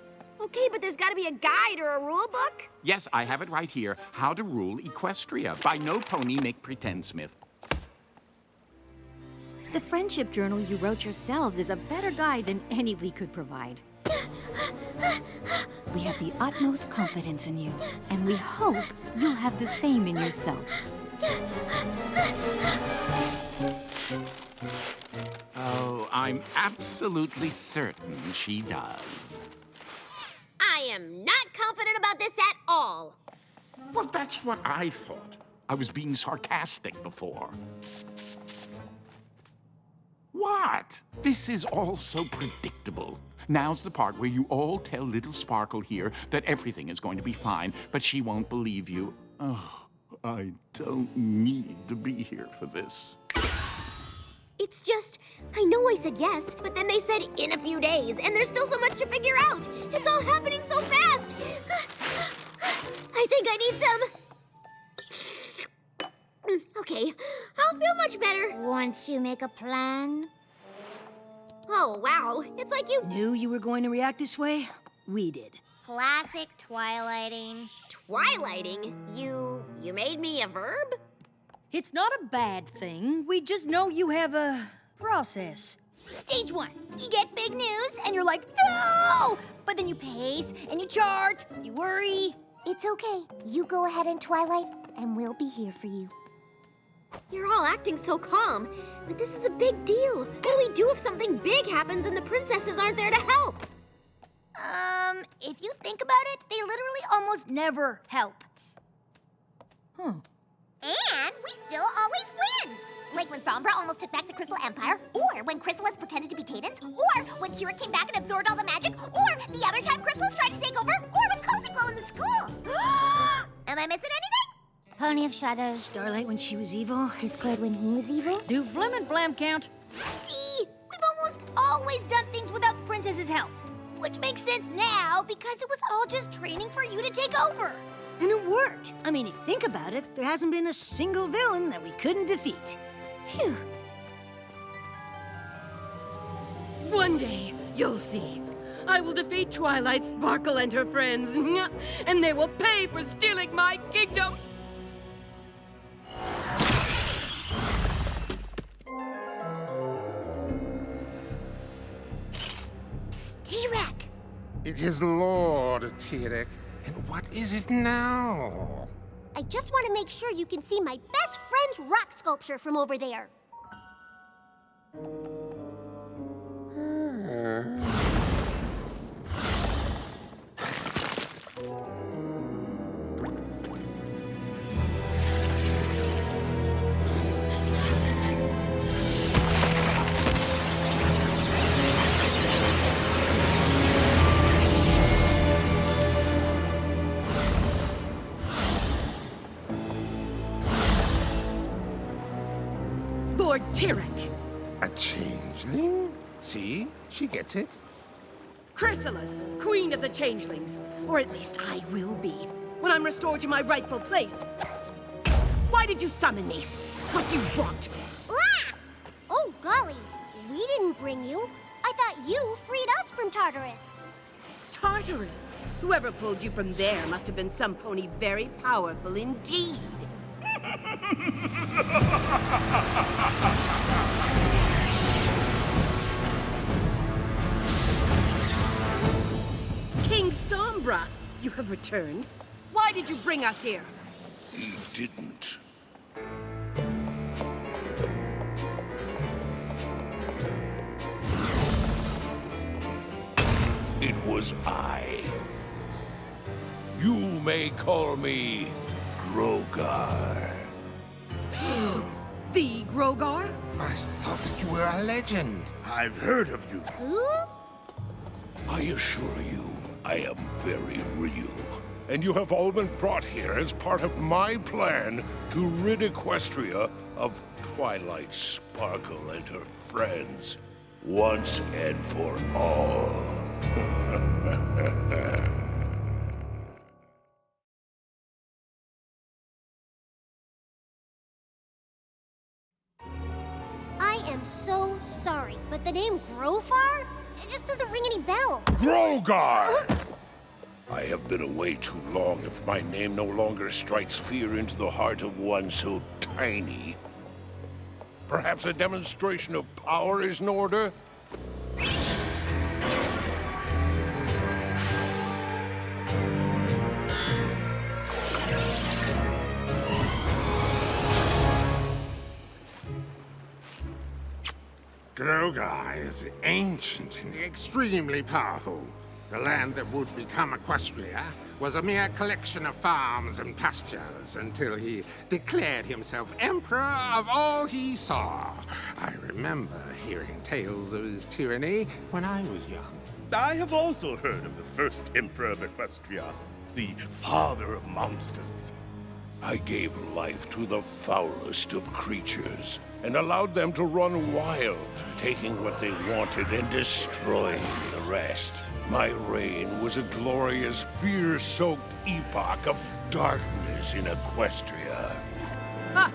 Okay, but there's got to be a guide or a rule book. Yes, I have it right here. How to Rule Equestria by No Pony Make Pretend Smith. The friendship journal you wrote yourselves is a better guide than any we could provide. We have the utmost confidence in you. And we hope you'll have the same in yourself. Oh, I'm absolutely certain she does. I am not confident about this at all. Well, that's what I thought. I was being sarcastic before. What? This is all so predictable. Now's the part where you all tell little Sparkle here that everything is going to be fine, but she won't believe you. Oh, I don't need to be here for this. It's just, I know I said yes, but then they said in a few days, and there's still so much to figure out. It's all happening so fast. I think I need some... Okay, I'll feel much better. Once you make a plan? Oh, wow. It's like you... Knew you were going to react this way? We did. Classic twilighting. Twilighting? You made me a verb? It's not a bad thing. We just know you have a process. Stage 1. You get big news, and you're like, no! But then you pace, and you chart, you worry. It's okay. You go ahead in Twilight, and we'll be here for you. You're all acting so calm, but this is a big deal. What do we do if something big happens and the princesses aren't there to help? If you think about it, they literally almost never help. And we still always win! Like when Sombra almost took back the Crystal Empire, or when Chrysalis pretended to be Cadence, or when Kira came back and absorbed all the magic, or the other time Chrysalis tried to take over, or with Cozy Glow in the school! Am I missing anything? Pony of Shadows. Starlight when she was evil. Discord when he was evil. Do Flim and Flam count? See? We've almost always done things without the princess's help. Which makes sense now because it was all just training for you to take over. And it worked. I mean, if you think about it, there hasn't been a single villain that we couldn't defeat. Phew. One day, you'll see. I will defeat Twilight Sparkle and her friends, and they will pay for stealing my kingdom. T-Rex! It is Lord T-Rex. And what is it now? I just want to make sure you can see my best friend's rock sculpture from over there. Lord T-Rex. A changeling? See? She gets it. Chrysalis, queen of the changelings. Or at least I will be, when I'm restored to my rightful place. Why did you summon me? What do you want? Ah! Oh, golly. We didn't bring you. I thought you freed us from Tartarus. Tartarus? Whoever pulled you from there must have been some pony very powerful indeed. King Sombra, you have returned. Why did you bring us here? He didn't. It was I. You may call me Grogar. The Grogar? I thought that you were a legend. I've heard of you. Who? I assure you, I am very real. And you have all been brought here as part of my plan to rid Equestria of Twilight Sparkle and her friends, once and for all. I am so sorry, but the name Grofar? It just doesn't ring any bells. Grogar! I have been away too long if my name no longer strikes fear into the heart of one so tiny. Perhaps a demonstration of power is in order? Grogar is ancient and extremely powerful. The land that would become Equestria was a mere collection of farms and pastures until he declared himself emperor of all he saw. I remember hearing tales of his tyranny when I was young. I have also heard of the first Emperor of Equestria, the father of monsters. I gave life to the foulest of creatures and allowed them to run wild, taking what they wanted and destroying the rest. My reign was a glorious, fear-soaked epoch of darkness in Equestria. Ha!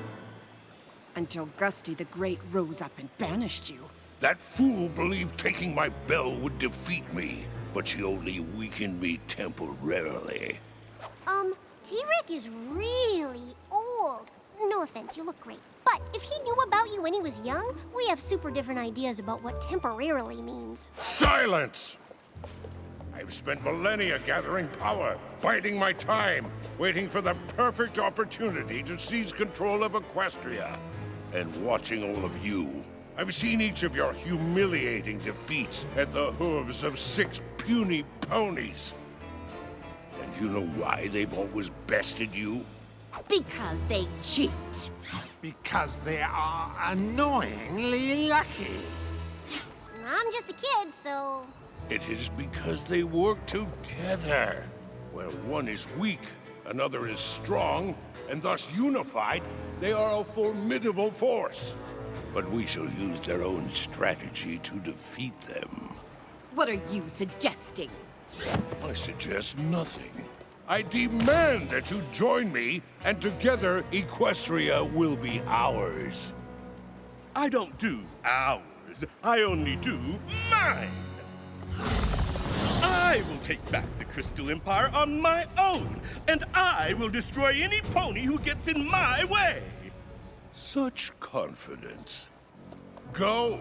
Until Gusty the Great rose up and banished you. That fool believed taking my bell would defeat me, but she only weakened me temporarily. T-Rex is really old. No offense, you look great. But if he knew about you when he was young, we have super different ideas about what temporarily means. Silence! I I've spent millennia gathering power, biding my time, waiting for the perfect opportunity to seize control of Equestria. And watching all of you. I've seen each of your humiliating defeats at the hooves of 6 puny ponies. And you know why they've always bested you? Because they cheat. Because they are annoyingly lucky. I'm just a kid, so... It is because they work together. Where one is weak, another is strong, and thus unified, they are a formidable force. But we shall use their own strategy to defeat them. What are you suggesting? I suggest nothing. I demand that you join me, and together Equestria will be ours. I don't do ours. I only do mine. I will take back the Crystal Empire on my own, and I will destroy any pony who gets in my way. Such confidence. Go.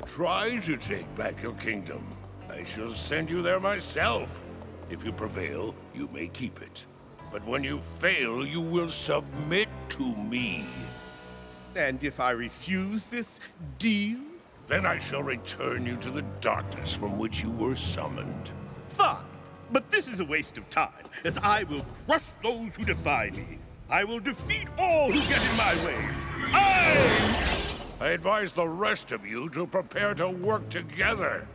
Try to take back your kingdom. I shall send you there myself. If you prevail, you may keep it. But when you fail, you will submit to me. And if I refuse this deal? Then I shall return you to the darkness from which you were summoned. Fine, but this is a waste of time, as I will crush those who defy me. I will defeat all who get in my way. I advise the rest of you to prepare to work together.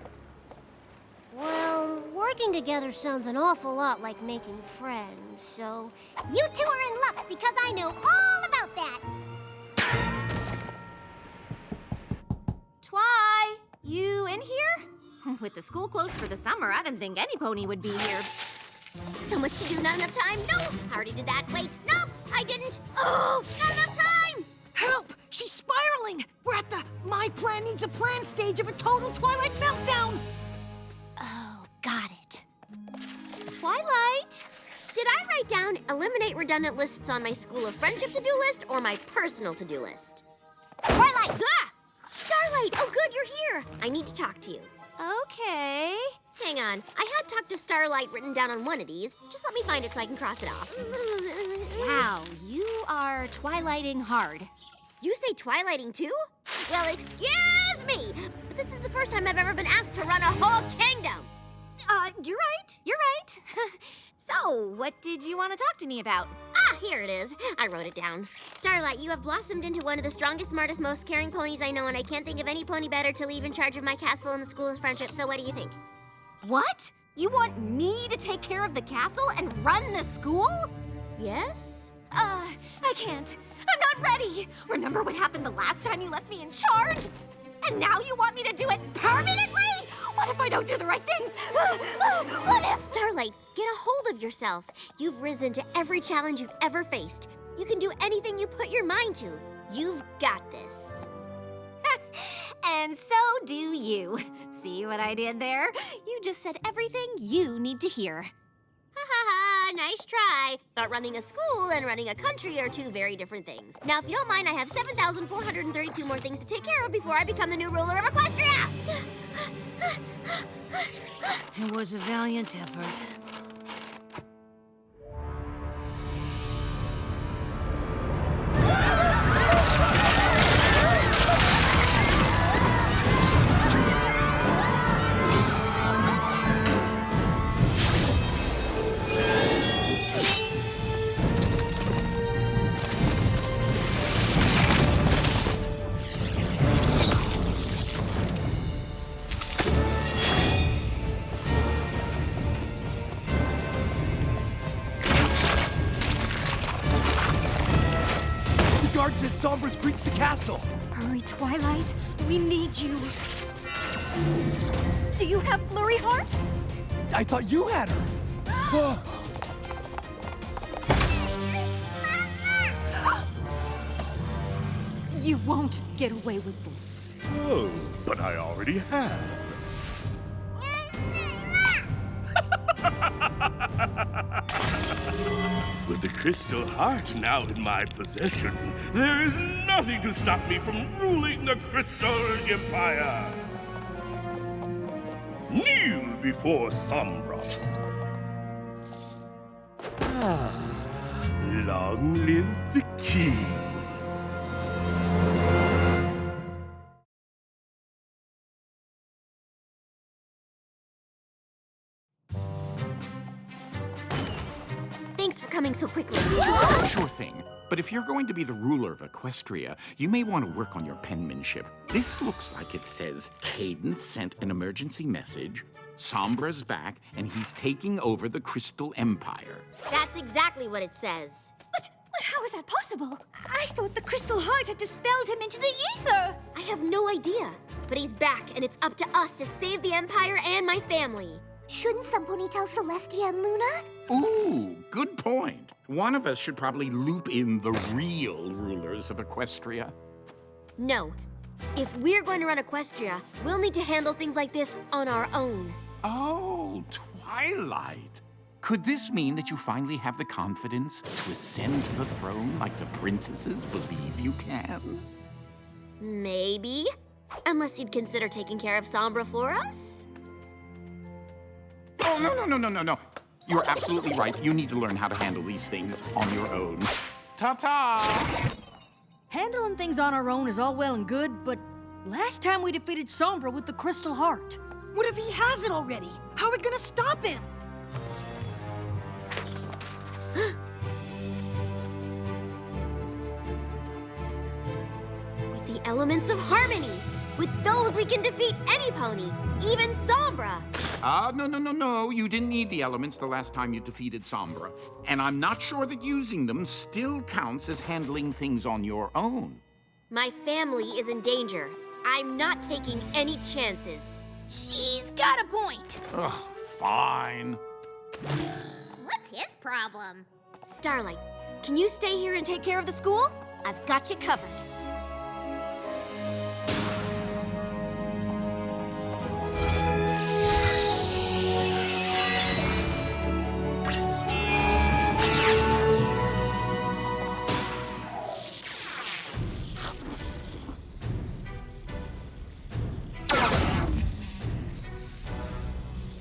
Well, working together sounds an awful lot like making friends, so... You two are in luck, because I know all about that! Twi, you in here? With the school closed for the summer, I didn't think any pony would be here. So much to do, not enough time. No, I already did that. Wait, nope, I didn't. Oh, not enough time! Help! She's spiraling! We're at the my plan needs a plan stage of a total Twilight meltdown! Oh, got it. Twilight! Did I write down eliminate redundant lists on my School of Friendship to-do list or my personal to-do list? Twilight! Ah! Starlight! Oh, good, you're here. I need to talk to you. Okay. Hang on. I had talk to Starlight written down on one of these. Just let me find it so I can cross it off. Wow, you are Twilighting hard. You say Twilighting too? Well, excuse me, but this is the first time I've ever been asked to run a whole kingdom. You're right. You're right. So, what did you want to talk to me about? Ah, here it is. I wrote it down. Starlight, you have blossomed into one of the strongest, smartest, most caring ponies I know, and I can't think of any pony better to leave in charge of my castle and the School of Friendship, so what do you think? What? You want me to take care of the castle and run the school? Yes? I can't. I'm not ready. Remember what happened the last time you left me in charge? And now you want me to do it permanently? What if I don't do the right things? What if? Starlight, get a hold of yourself. You've risen to every challenge you've ever faced. You can do anything you put your mind to. You've got this. And so do you. See what I did there? You just said everything you need to hear. Ha ha ha, nice try. But running a school and running a country are two very different things. Now, if you don't mind, I have 7,432 more things to take care of before I become the new ruler of Equestria. It was a valiant effort. Says Sombra's breached the castle. Hurry, Twilight. We need you. Do you have Flurry Heart? I thought you had her. You won't get away with this. Oh, but I already have. With the Crystal Heart now in my possession, there is nothing to stop me from ruling the Crystal Empire. kneel before Sombra. Long live the king. Thanks for coming so quickly. Sure thing. But if you're going to be the ruler of Equestria, you may want to work on your penmanship. This looks like it says, Cadence sent an emergency message, Sombra's back, and he's taking over the Crystal Empire. That's exactly what it says. But how is that possible? I thought the Crystal Heart had dispelled him into the ether. I have no idea. But he's back, and it's up to us to save the Empire and my family. Shouldn't some pony tell Celestia and Luna? Ooh, good point. One of us should probably loop in the real rulers of Equestria. No. If we're going to run Equestria, we'll need to handle things like this on our own. Oh, Twilight. Could this mean that you finally have the confidence to ascend to the throne like the princesses believe you can? Maybe. Unless you'd consider taking care of Sombra for us? Oh, no. You're absolutely right. You need to learn how to handle these things on your own. Ta-ta! Handling things on our own is all well and good, but last time we defeated Sombra with the Crystal Heart. What if he has it already? How are we gonna stop him? With the elements of harmony. With those, we can defeat any pony, even Sombra. No. You didn't need the elements the last time you defeated Sombra. And I'm not sure that using them still counts as handling things on your own. My family is in danger. I'm not taking any chances. She's got a point. Ugh, fine. What's his problem? Starlight, can you stay here and take care of the school? I've got you covered.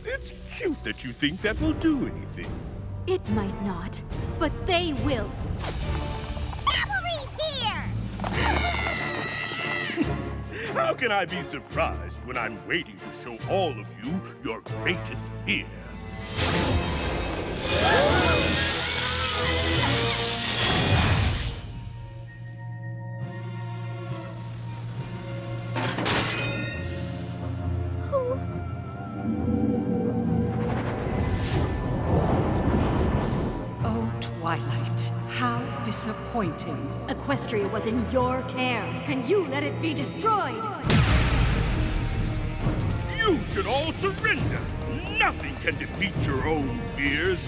It's cute that you think that will do anything. It might not, but they will. Cavalry's here! How can I be surprised when I'm waiting to show all of you your greatest fear? Twilight, how disappointing. Equestria was in your care, and you let it be destroyed. You should all surrender. Nothing can defeat your own fears.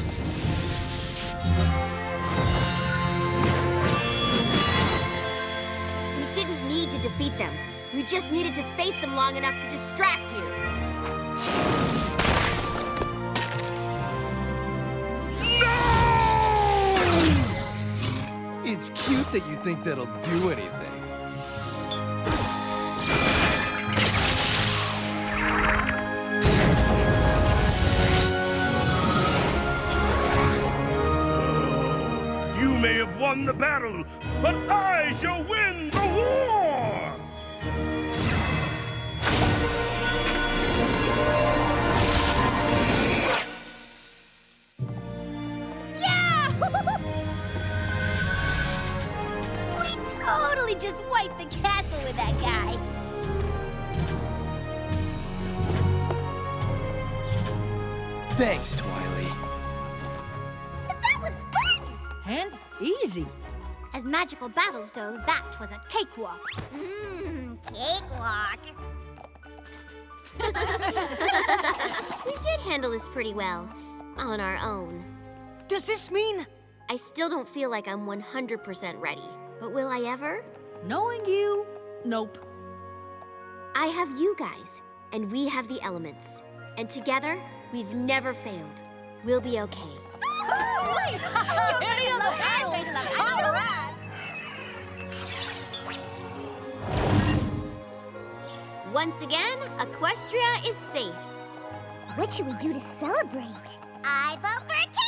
We didn't need to defeat them. We just needed to face them long enough to distract you. It's cute that you think that'll do anything. You may have won the battle, but I shall win the war! Totally just wiped the castle with that guy. Thanks, Twilight. That was fun! And easy. As magical battles go, that was a cakewalk. Cakewalk. We did handle this pretty well, on our own. Does this mean? I still don't feel like I'm 100% ready, but will I ever? Knowing you, nope. I have you guys, and we have the elements. And together, we've never failed. We'll be okay. Once again, Equestria is safe. What should we do to celebrate? I vote for a